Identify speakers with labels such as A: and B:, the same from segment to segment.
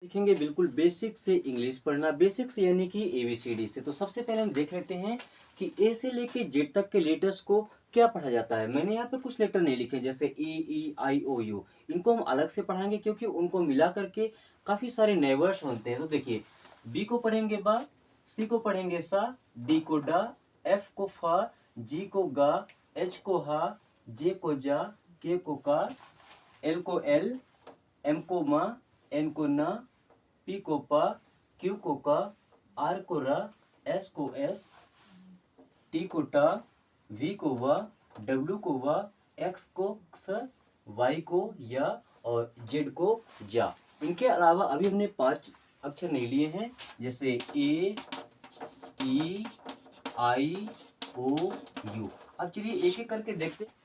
A: सीखेंगे बिल्कुल बेसिक से इंग्लिश पढ़ना, बेसिक से यानी कि एबीसीडी से। तो सबसे पहले हम देख लेते हैं कि ए से लेके जेड तक के लेटर्स को क्या पढ़ा जाता है। मैंने यहाँ पे कुछ लेटर नहीं लिखे, जैसे ई आई ओ यू, इनको हम अलग से पढ़ाएंगे क्योंकि उनको मिला करके काफी सारे नए वर्ड्स बनते हैं। तो देखिए, बी को पढ़ेंगे बा, सी को पढ़ेंगे सा, डी को डा, एफ को फा, जी को गा, एच को हा, जे को जा, के को का, एल को एल, एम को मा, एन को ना, पी को पा, क्यू को का, आर को रा, एस को एस, टी को टा, वी को वा, डब्ल्यू को वा, एक्स को स, वाई को या और जेड को जा। इनके अलावा अभी हमने 5 अक्षर नहीं लिए हैं, जैसे ए, ई, आई, ओ, यू। अब चलिए एक एक करके देखते हैं।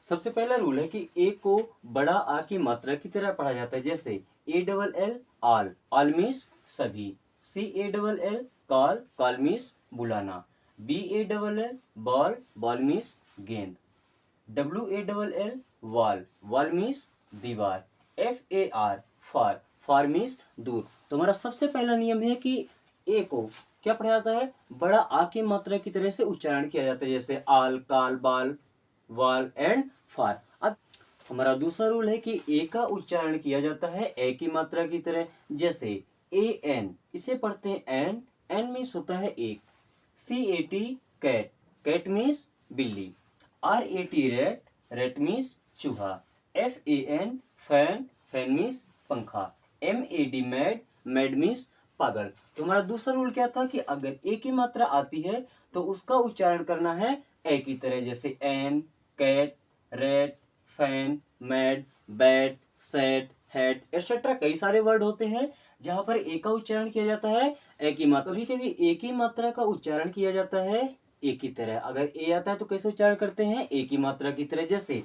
A: सबसे पहला रूल है कि ए को बड़ा आ की मात्रा की तरह पढ़ा जाता है, जैसे A double L all, all means सभी। C A double L call, call means बुलाना। B A double L ball, ball means गेंद। W A double L wall, wall means दीवार। F A R far, far means दूर। तो हमारा सबसे पहला नियम है कि ए को क्या पढ़ा जाता है, बड़ा आ की मात्रा की तरह से उच्चारण किया जाता है, जैसे आल, काल, बाल, वाल एंड फार। अब हमारा दूसरा रूल है कि ए का उच्चारण किया जाता है ए की मात्रा की तरह, जैसे ए एन, इसे पढ़ते हैं एन, एन मीन्स होता है एक। C A T cat, cat means बिल्ली। R A T rat, rate means चूहा। F A N fan, fan means पंखा। M A D mad, mad means पागल। तो हमारा दूसरा रूल क्या था कि अगर ए की मात्रा आती है तो उसका उच्चारण करना है ए की तरह, जैसे an, cat, rat, fan, mad, bat, set, head etcetera. कई सारे वर्ड होते हैं जहां पर ए का उच्चारण किया जाता है ए की मात्रा। कभी कभी ए की मात्रा का उच्चारण किया जाता है ए की तरह। अगर ए आता है तो कैसे उच्चारण करते हैं, ए की मात्रा की तरह, जैसे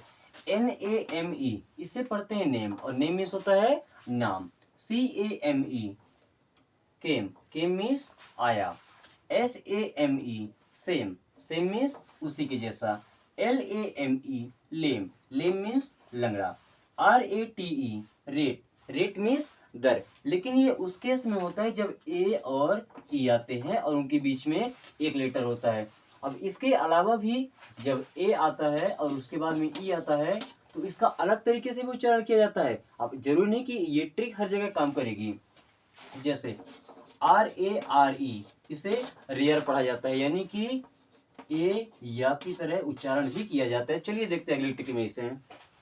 A: एन ए एम ई, इसे पढ़ते हैं नेम, और नेम मीन्स होता है नाम। C A M E came, came means आया। S A M E same, same means उसी के जैसा। L A M E lame, lame means लंगड़ा। R A T E rate, rate means दर। लेकिन ये उस केस में होता है जब ए और ई आते हैं और उनके बीच में एक लेटर होता है। अब इसके अलावा भी जब ए आता है और उसके बाद में ई आता है तो इसका अलग तरीके से भी उच्चारण किया जाता है। अब जरूरी नहीं कि ये ट्रिक हर जगह काम करेगी। जैसे आर ए आर ई, इसे रेयर पढ़ा जाता है, यानी कि ए या की तरह उच्चारण भी किया जाता है। चलिए देखते हैं अगली टिक में इसे।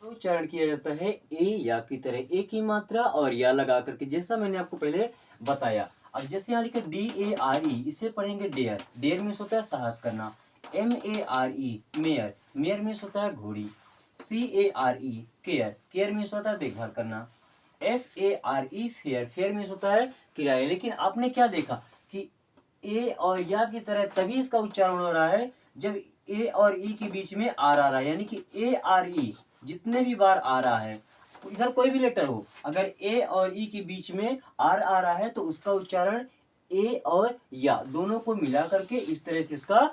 A: तो उच्चारण किया जाता है ए या की तरह, ए की मात्रा और या लगा करके, जैसा मैंने आपको पहले बताया। अब जैसे यहाँ लिखा डी ए आर ई, इसे पढ़ेंगे डेयर, डेयर मीन्स होता है साहस करना। M A R E mare, mare means होता है घोड़ी। C A R E care, care means होता है देखभाल करना। F A R E fare, fare means होता है किराया। लेकिन आपने क्या देखा कि ए और या की तरह तभी इसका उच्चारण हो रहा है जब ए और ई के बीच में आर आ रहा है, यानी कि ए आर ई जितने भी बार आ रहा है, इधर कोई भी लेटर हो, अगर ए और ई के बीच में आर आ रहा है तो उसका उच्चारण ए और या दोनों को मिला करके इस तरह से इसका।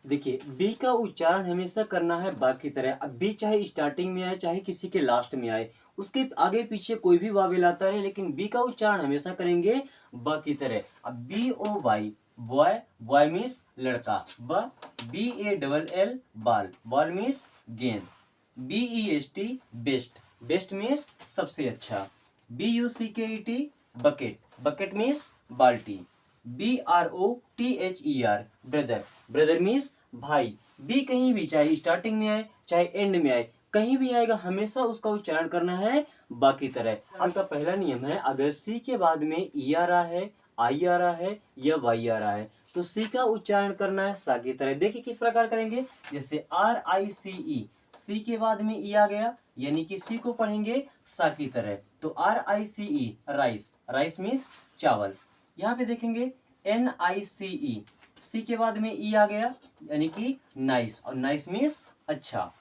A: देखिए, बी का उच्चारण हमेशा करना है बा की तरह। अब बी चाहे स्टार्टिंग में आए चाहे किसी के लास्ट में आए, उसके आगे पीछे कोई भी वावेल आता है, लेकिन बी का उच्चारण हमेशा करेंगे बा की तरह। अब B O Y boy, boy means लड़का। ब B A double L ball, ball means गेंद। B E S T best, best means सबसे अच्छा। B U C K E T bucket, bucket means बाल्टी। B R O T H E R brother, brother means भाई। B कहीं भी चाहे starting में आए चाहे एंड में आए, कहीं भी आएगा हमेशा उसका उच्चारण करना है बाकी तरह। आपका पहला नियम है, अगर सी के बाद में ई आ रहा है, आई आ रहा है या वाई आ रहा है तो सी का उच्चारण करना है सा की तरह। देखिए किस प्रकार करेंगे, जैसे आर आई सी ई, सी के बाद में ई आ गया यानी कि सी को पढ़ेंगे सा की तरह। तो R I C E rice, rice means चावल। यहाँ पे देखेंगे एन आई सी ई, सी के बाद में ई आ गया यानी कि नाइस, और नाइस मीन्स अच्छा।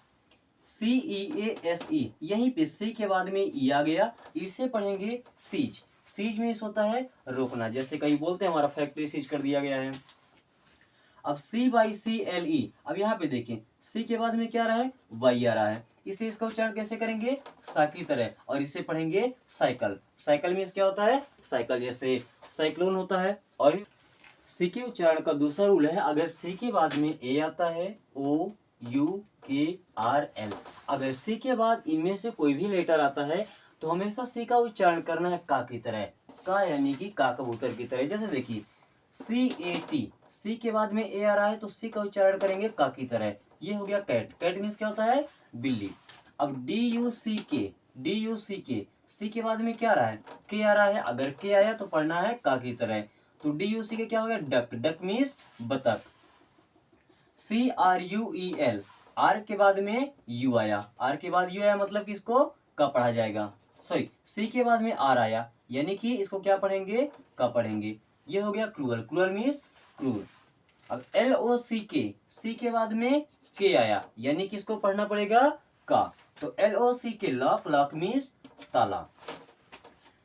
A: सी ई ए एस ई, यहीं पे सी के बाद में ई आ गया, इसे पढ़ेंगे सीज, सीज मीन्स होता है रोकना, जैसे कई बोलते हैं हमारा फैक्ट्री सीज कर दिया गया है। अब सी बाई सी एल ई, अब यहाँ पे देखें सी के बाद में क्या आ रहा है, वाई आ रहा है, इसलिए इसका उच्चारण कैसे करेंगे, सा की तरह। और इसे पढ़ेंगे साइकिल। साइकिल मीन्स क्या होता है, साइकिल, जैसे साइक्लोन होता है। और सी के उच्चारण का दूसरा रूल है, अगर सी के बाद में ए आता है, ओ यू के आर एल, अगर सी के बाद इनमें से कोई भी लेटर आता है तो हमेशा सी का उच्चारण करना है का की तरह, का यानी कि का कबूतर की तरह। जैसे देखिए सी ए टी, सी के बाद में ए आ रहा है तो सी का उच्चारण करेंगे का की तरह। ये हो गया कैट। कैट मीन्स क्या होता है, बिल्ली। अब डी यू सी के, डी यू सी के, सी के बाद में क्या आ रहा है, के आ रहा है, अगर के आया तो पढ़ना है का की तरह। तो डी यू सी के क्या हो गया, डक। डक मीन्स बतख। C R U E L, R के बाद में यू आया, आर के बाद यू आया मतलब कि इसको का पढ़ा जाएगा। सॉरी, सी के बाद में आर आया यानी कि इसको क्या पढ़ेंगे, का पढ़ेंगे। ये हो गया क्रूअल। क्रूअल मीन्स क्रूर। अब एल ओ सी के, सी के बाद में के आया यानी कि इसको पढ़ना पड़ेगा का। तो एल ओ सी के लॉक, लॉक मीन्स ताला।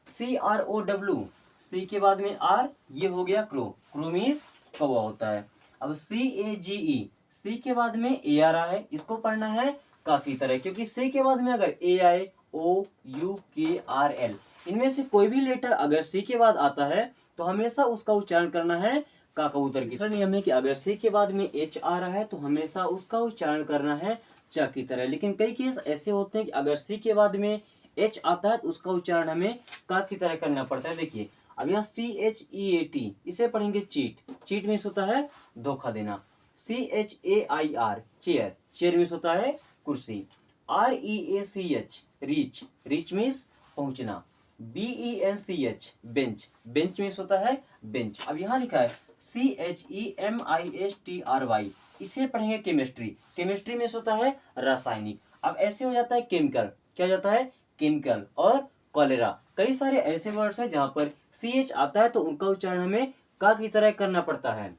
A: सी आर ओ डब्ल्यू, सी के बाद में आर, ये हो गया क्रो। क्रो मीन्स कौवा होता है। अब सी ए जी ई, सी के बाद में ए आ रहा है, इसको पढ़ना है का की तरह, क्योंकि सी के बाद में अगर ए आए, ओ यू के आर एल, इनमें से कोई भी लेटर अगर सी के बाद आता है तो हमेशा उसका उच्चारण करना है का कबूतर की। नियम है कि अगर सी के बाद में एच आ रहा है तो हमेशा उसका उच्चारण करना है च की तरह। लेकिन कई केस ऐसे होते हैं कि अगर सी के बाद में एच आता है तो उसका उच्चारण हमें का की तरह करना पड़ता है। देखिए अब यहाँ सी एच ई ए टी, इसे पढ़ेंगे चीट। चीट मीन्स होता है धोखा देना। C H A I R, chair. Chair means होता है कुर्सी। R E A C H, reach. Reach means पहुंचना। B E N C H, bench. Bench means होता है बेंच। अब यहाँ लिखा है C H E M I S T R Y, इसे पढ़ेंगे केमिस्ट्री। केमिस्ट्री मीन्स होता है रासायनिक। अब ऐसे हो जाता है केमिकल, क्या हो जाता है, केमिकल। और कॉलेरा, कई सारे ऐसे वर्ड्स हैं जहां पर सी एच आता है तो उनका उच्चारण हमें का की तरह करना पड़ता है।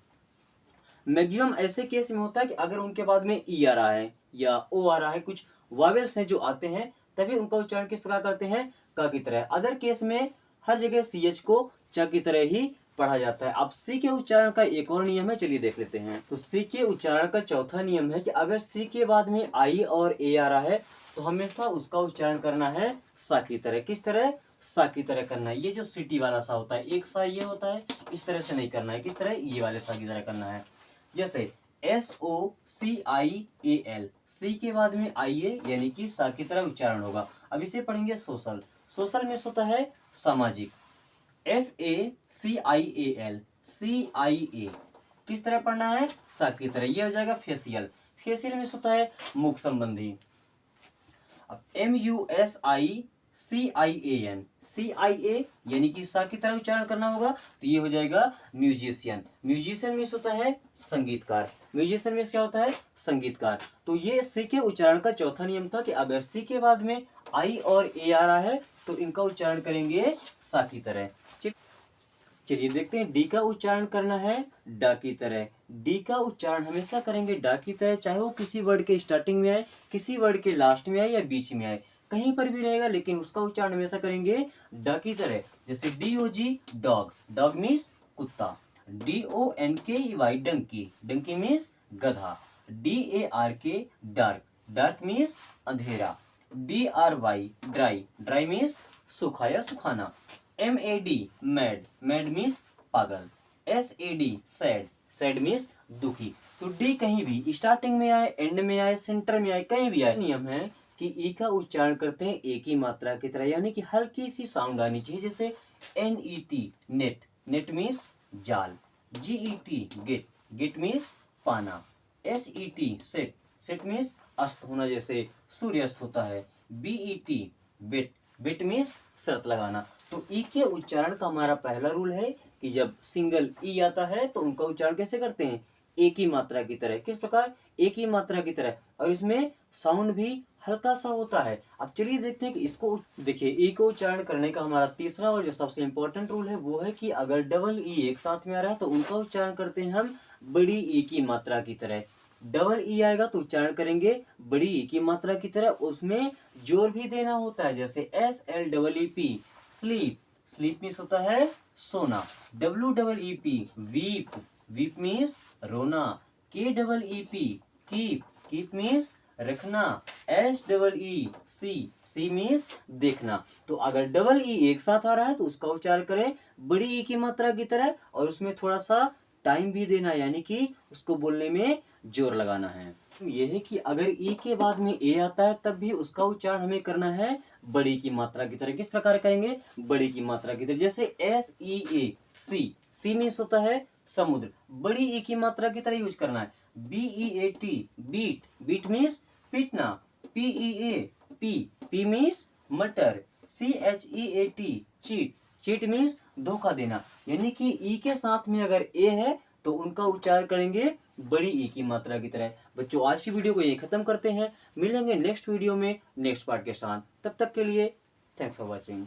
A: मैक्सिमम ऐसे केस में होता है कि अगर उनके बाद में ई आ रहा है या ओ आ रहा है, कुछ वावेल्स हैं जो आते हैं, तभी उनका उच्चारण किस प्रकार करते हैं, का की तरह। अदर केस में हर जगह सी एच को च की तरह ही पढ़ा जाता है। अब सी के उच्चारण का एक और नियम है, चलिए देख लेते हैं। तो सी के उच्चारण का चौथा नियम है कि अगर सी के बाद में आई और ए आ रहा है तो हमेशा उसका उच्चारण करना है सा की तरह। किस तरह, सा की तरह करना है। ये जो सिटी वाला सा होता है, एक सा ये होता है, इस तरह से नहीं करना है। किस तरह, ये वाले सा की तरह करना है। जैसे S O C I A L, सी के बाद में आई ए यानी कि सा की तरह उच्चारण होगा। अब इसे पढ़ेंगे सोशल। सोशल मीन्स होता है सामाजिक। F A C I A L, C I ए, किस तरह पढ़ना है, सा की तरह। ये हो जाएगा फेशियल। फेशियल मीन्स होता है मुख संबंधी। अब M U S I C I A N, C I A यानी कि सा की तरह उच्चारण करना होगा, तो ये हो जाएगा म्यूजिशियन। म्यूजिशियन मीन्स होता है संगीतकार। म्यूजिशियन मीन्स क्या होता है, संगीतकार। तो ये सी के उच्चारण का चौथा नियम था कि अगर सी के बाद में आई और ए आ रहा है तो इनका उच्चारण करेंगे सा की तरह। चलिए देखते हैं, डी का उच्चारण करना है डा की तरह। डी का उच्चारण हमेशा करेंगे डा की तरह, चाहे वो किसी वर्ड के स्टार्टिंग में आए, किसी वर्ड के लास्ट में आए या बीच में आए, कहीं पर भी रहेगा, लेकिन उसका उच्चारण हमेशा करेंगे डा की तरह। जैसे D O G dog, dog means कुत्ता। D O N K E Y donkey, donkey means गधा। D A R K dark, dark means अंधेरा। D R Y dry, dry means सूखा या सुखाना। M A D mad, mad means पागल। S A D sad, sad means दुखी। तो D कहीं भी स्टार्टिंग में आए, एंड में आए, सेंटर में आए, कहीं भी आए, नियम है कि ई का उच्चारण करते हैं एक ही मात्रा की तरह, यानी कि हल्की सी साउंड आनी चाहिए। जैसे N E T net, net means जाल। G E T get, get means पाना। S E T set, set means अस्त होना, जैसे सूर्यास्त होता है। B E T bet, bet means शर्त लगाना। तो ई के उच्चारण का हमारा पहला रूल है कि जब सिंगल ई आता है तो उनका उच्चारण कैसे करते हैं, एक ही मात्रा की तरह। किस प्रकार, एक ही मात्रा की तरह, और इसमें साउंड भी हल्का सा होता है। अब चलिए देखते हैं कि इसको देखिए, ई को उच्चारण करने का हमारा तीसरा और जो सबसे इंपॉर्टेंट रूल है वो है कि अगर डबल ई एक साथ में आ रहा है तो उनका उच्चारण करते हैं हम बड़ी ई की मात्रा की तरह। डबल ई आएगा तो उच्चारण करेंगे बड़ी ई की मात्रा की तरह, उसमें जोर भी देना होता है। जैसे S L double E P sleep, sleep means होता है सोना। W double E P weep, weep means रोना। के double E P keep, keep means रखना। SEEC, सी मीन्स देखना। तो अगर डबल ई एक साथ आ रहा है तो उसका उच्चारण करें बड़ी ई की मात्रा की तरह, और उसमें थोड़ा सा टाइम भी देना, यानी कि उसको बोलने में जोर लगाना है। यह है कि अगर ई के बाद में ए आता है तब भी उसका उच्चारण हमें करना है बड़ी की मात्रा की तरह। किस प्रकार करेंगे? बड़ी की मात्रा की तरह। जैसे SEA, सी मीन्स होता है समुद्र, बड़ी ई की मात्रा की तरह यूज करना है। BEAT, बीट, बीट मीन्स पीटना। PEA, पी मीन्स मटर। CHEAT, चीट, चीट मीन्स धोखा देना। यानी कि ई के साथ में अगर ए है तो उनका उच्चारण करेंगे बड़ी ई की मात्रा की तरह। बच्चों, आज की वीडियो को यही खत्म करते हैं। मिलेंगे नेक्स्ट वीडियो में नेक्स्ट पार्ट के साथ। तब तक के लिए थैंक्स फॉर वॉचिंग।